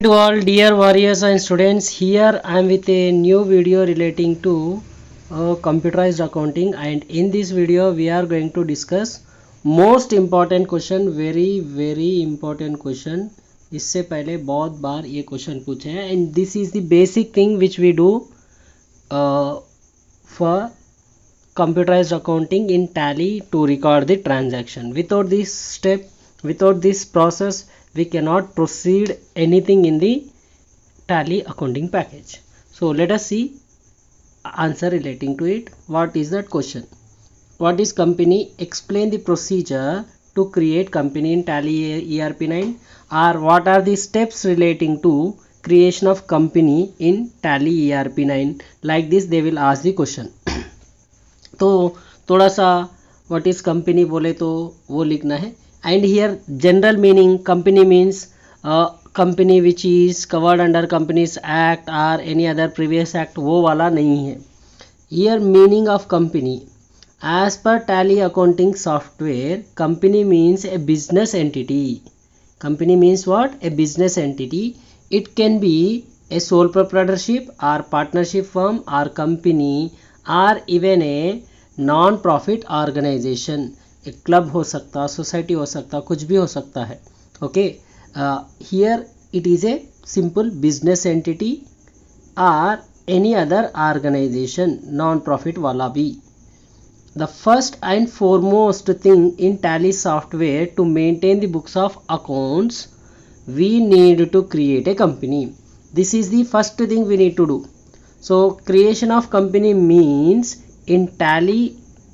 To all dear warriors and students, here I am with a new video relating to computerized accounting, and in this video we are going to discuss most important question, very important question. इससे पहले बहुत बार ये question पूछे हैं and this is the basic thing which we do for computerized accounting in Tally to record the transaction. Without this step, without this process, we cannot proceed anything in the Tally accounting package. So let us see answer relating to it. What is that question? What is company? Explain the procedure to create company in Tally ERP9, or what are the steps relating to creation of company in Tally ERP9. Like this they will ask the question. तो थोड़ा सा what is company बोले तो वो लिखना है. And here general meaning company means company which is covered under companies act और any other previous act, वो वाला नहीं है. Here meaning of company as per Tally accounting software, company means a business entity. Company means what? A business entity. It can be a sole proprietorship और partnership firm और company or even a non profit organisation. एक club हो सकता, society हो सकता, कुछ भी हो सकता है. Okay, here it is a simple business entity और any other organisation, non profit वाला भी. The first and foremost thing in Tally software to maintain the books of accounts, we need to create a company. This is the first thing we need to do. So creation of company means in Tally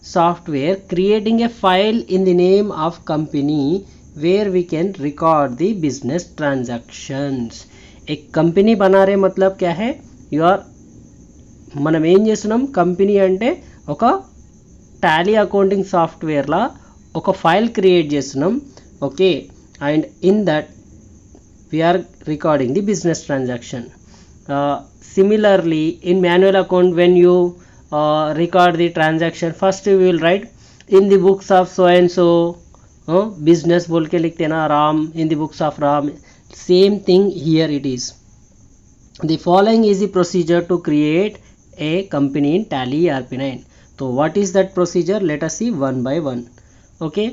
software creating a file in the name of company where we can record the business transactions. एक company बना रहे मतलब क्या है? మనం ఏం చేస్తున్నాం? Company అంటే ఒక టాలీ అకౌంటింగ్ సాఫ్ట్వేర్లా ఒక ఫైల్ క్రియేట్ చేస్తున్నాం. Okay, and in that we are recording the business transaction. Similarly, in manual account, when you record the transaction, first you will write in the books of so and so business बोल के लिखते ना, Ram, in the books of Ram. Same thing here it is. The following is the procedure to create a company in Tally ERP9. So what is that procedure? Let us see one by one. Okay,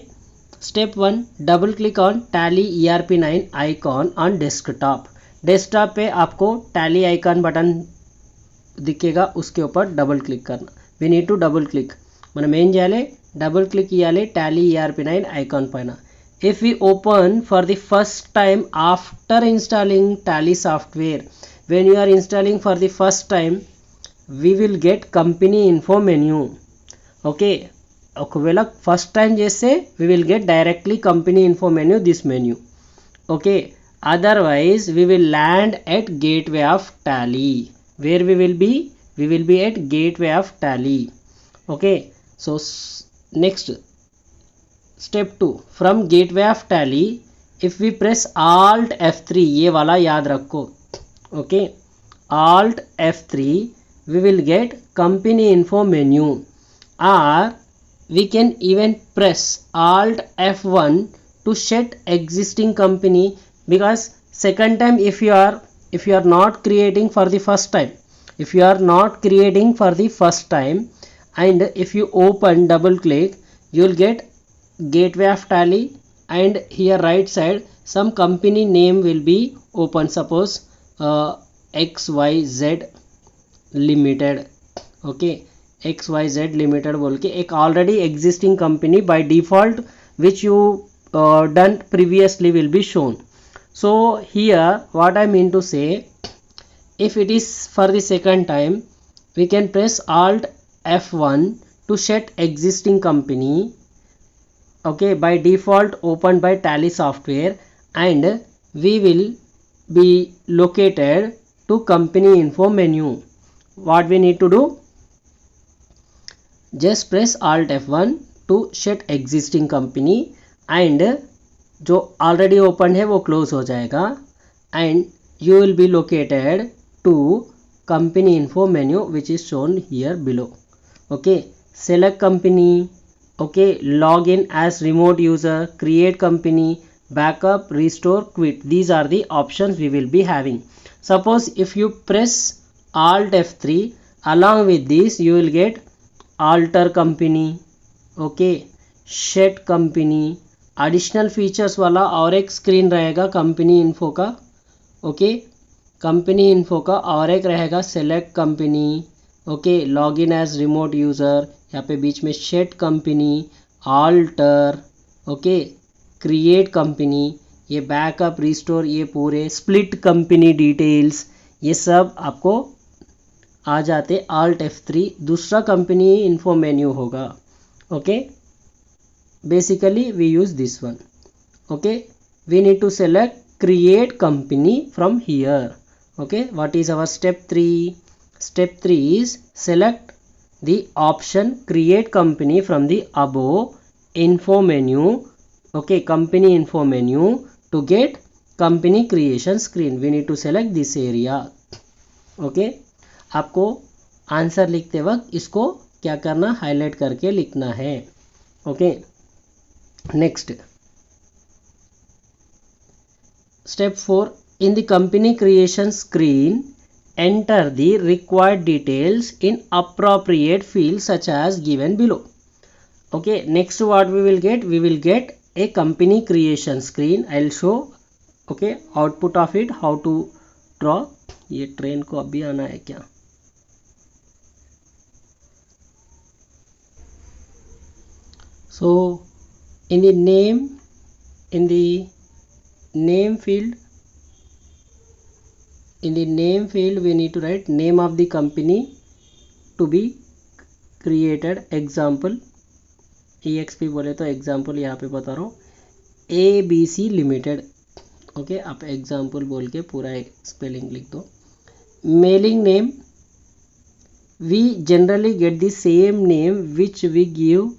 step 1, double click on Tally ERP9 icon on desktop. Desktop पे आपको Tally icon button दिखेगा, उसके ऊपर double click करना. We need to double click. మనం ఏం చేయాలి? Double click ఇవ్వాలి టాలీ ERP9 ఐకాన్ పైన. If we open for the first time after installing Tally software, when you are installing for the first time, we will get company info menu. Okay, ఒకవేళ first time చేస్తే we will get directly company info menu, this menu. Okay, otherwise we will land at gateway of Tally. Where we will be at gateway of Tally. Okay, so next step 2, from gateway of Tally if we press alt F3, ये वाला याद रखो. Okay, alt F3 we will get company info menu, or we can even press alt F1 to set existing company. Because second time if you are not creating for the first time, and if you open double click, you will get gateway of Tally, and here right side some company name will be open. Suppose XYZ Limited. Okay, XYZ Limited बोल के एक already existing company by default which you done previously will be shown. So here what I mean to say, if it is for the second time, we can press alt F1 to set existing company. Okay, by default opened by Tally software, and we will be located to company info menu. What we need to do? Just press alt F1 to set existing company, and जो already open है वो close हो जाएगा, and you will be located to company info menu which is shown here below. Okay, select company. Okay, log in as remote user, create company, backup, restore, quit. These are the options we will be having. Suppose if you press Alt F3, along with this you will get alter company, okay, shed company, additional features वाला और एक screen रहेगा company info का, okay, company info का, और एक रहेगा select company, okay, log in as remote user, यहाँ पे बीच में shut company, alter, okay, create company, ये बैकअप, रिस्टोर, ये पूरे स्प्लिट कंपनी डिटेल्स, ये सब आपको आ जाते Alt F3. दूसरा कंपनी इन्फो मेन्यू होगा, okay. Basically we use this one, okay. We need to select create company from here, okay. What is our step 3? Step 3 is select the option create company from the above info menu, okay, company info menu. To get company creation screen we need to select this area, okay. आपको answer लिखते वक्त इसको क्या करना, highlight करके लिखना है, okay. Next, step 4, in the company creation screen enter the required details in appropriate fields such as given below, okay. Next, what we will get, we will get a company creation screen. I'll show, okay, output of it, how to draw. ये train को अभी आना है क्या? So in the name field we need to write name of the company to be created. Example EXP बोले तो example यहाँ पे बता रहा हूँ, ABC लिमिटेड, ओके. आप एग्जाम्पल बोल के पूरा स्पेलिंग लिख दो. Mailing name, we generally get the same name which we give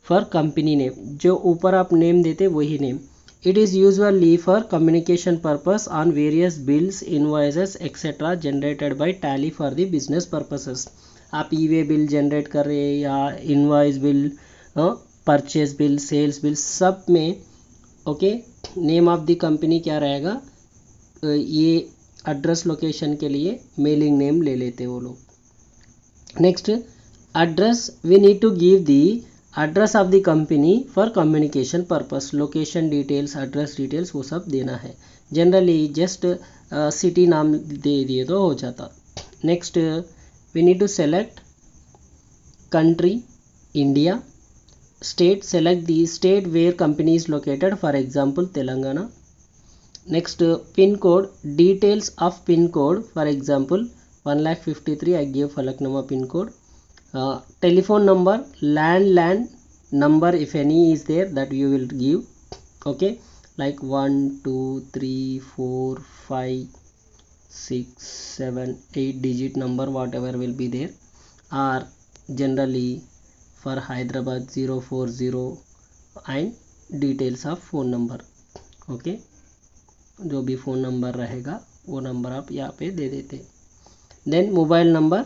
for company name. जो ऊपर आप नेम देते वही name. It is usually for communication purpose on various bills, invoices etcetera generated by Tally for the business purposes. आप e way bill generate कर रहे हैं या invoice bill, purchase bill, sales bill, सब में, okay, name of the company क्या रहेगा, ये एड्रेस लोकेशन के लिए मेलिंग नेम ले लेते वो लोग. Next, address, we need to give the address of the company for communication purpose. Location details, address details वो सब देना है. जनरली जस्ट सिटी नाम दे दिए तो हो जाता. Next, we need to select country India. State, select the state where company is located, for example Telangana. Next, pin code, details of pin code, for example 1,53,000 I give Falaknuma pin code. Telephone number, land number if any is there, that you will give, okay, like 1 2 3 4 5 6 7 8 digit number, whatever will be there. Or generally for Hyderabad 040, and details of phone number, okay. जो भी phone number रहेगा वो number आप यहाँ पे दे देते. Then mobile number,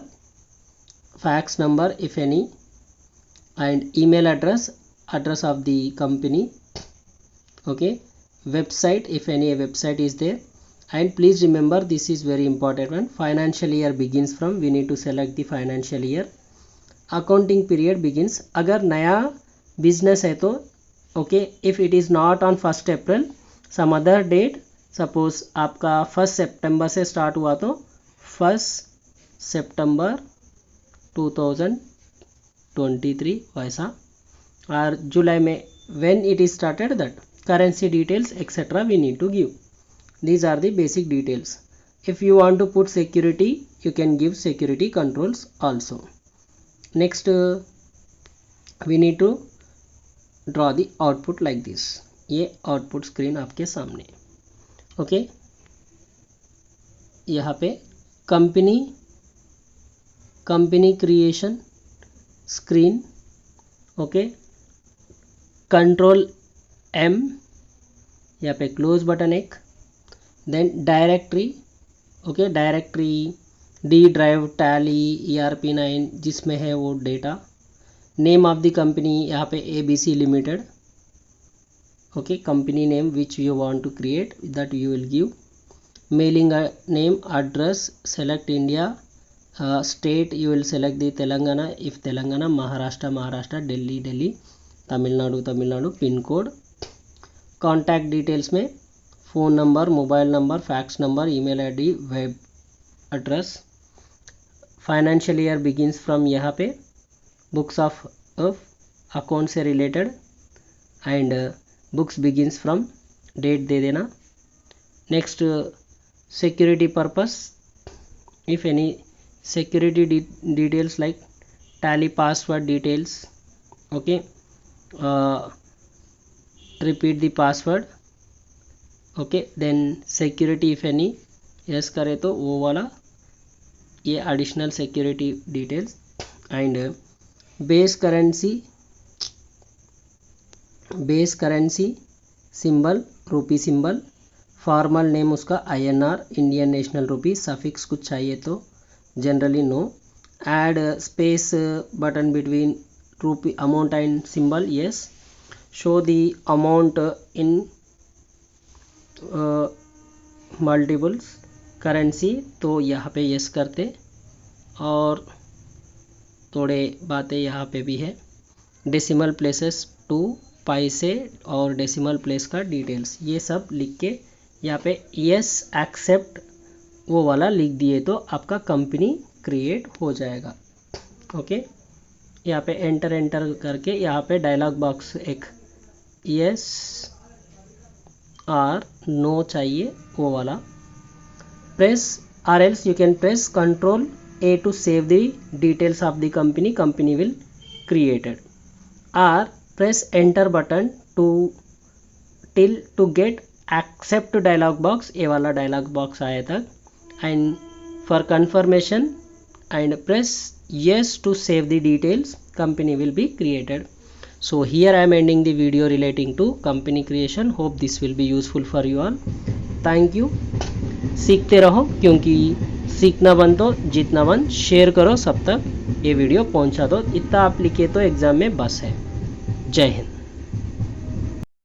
fax number if any, and email address of the company, okay. Website if any website is there. And please remember, this is very important one, financial year begins from, we need to select the financial year. Accounting period begins, अगर नया business है तो, okay, if it is not on 1st April, some other date, suppose आपका 1st September से start हुआ तो 1st September 2023 वैसा. और जुलाई में when it is started, that currency details etc we need to give. These are the basic details. If you want to put security, you can give security controls also. Next, we need to draw the output like this. ये output screen आपके सामने, okay. यहाँ पे company creation screen, okay. Control M, यहाँ पे close button एक. Then directory, okay, directory D drive Tally ERP9 जिसमें है वो data. Name of the company यहाँ पे ABC limited, Okay, company name which you want to create, that you will give. Mailing name, address, select India. State you will select the Telangana, if Telangana, Maharashtra, Delhi, Tamil Nadu, pin code. Contact details में phone number, mobile number, fax number, email ID, web address. Financial year begins from यहाँ पे books of account से related and books begins from date दे देना. Next security purpose, if any security details like tally password details. Okay, repeat the password. Okay, then security if any yes करे तो वो वाला ये additional security details. And base currency symbol रूपी symbol. Formal name उसका INR Indian national रूपी. Suffix कुछ चाहिए तो generally no. Add space button between rupee amount and symbol, yes. Show the amount in multiples currency, तो यहाँ पे yes करते. और थोड़े बातें यहाँ पे भी है. डेसिमल प्लेसेस टू पैसे और डेसिमल प्लेस का डिटेल्स ये सब लिख के यहाँ पे yes एक्सेप्ट वो वाला लिख दिए तो आपका कंपनी क्रिएट हो जाएगा. ओके, यहाँ पे एंटर करके यहाँ पे डायलॉग बॉक्स एक यस और नो चाहिए वो वाला. प्रेस और else you can press Ctrl+A to save the details of the company will created. और press enter button to get accept dialog box, ये वाला डायलॉग बॉक्स आया था. And for confirmation and press yes to save the details, company will be created. So here I am ending the video relating to company creation. Hope this will be useful for you all. Thank you. सीखते रहो क्योंकि सीखना बन तो जितना बन. Share करो, सब तक ये वीडियो पहुंचा दो. इतना आप लिखे तो एग्जाम में बस है. जय हिंद.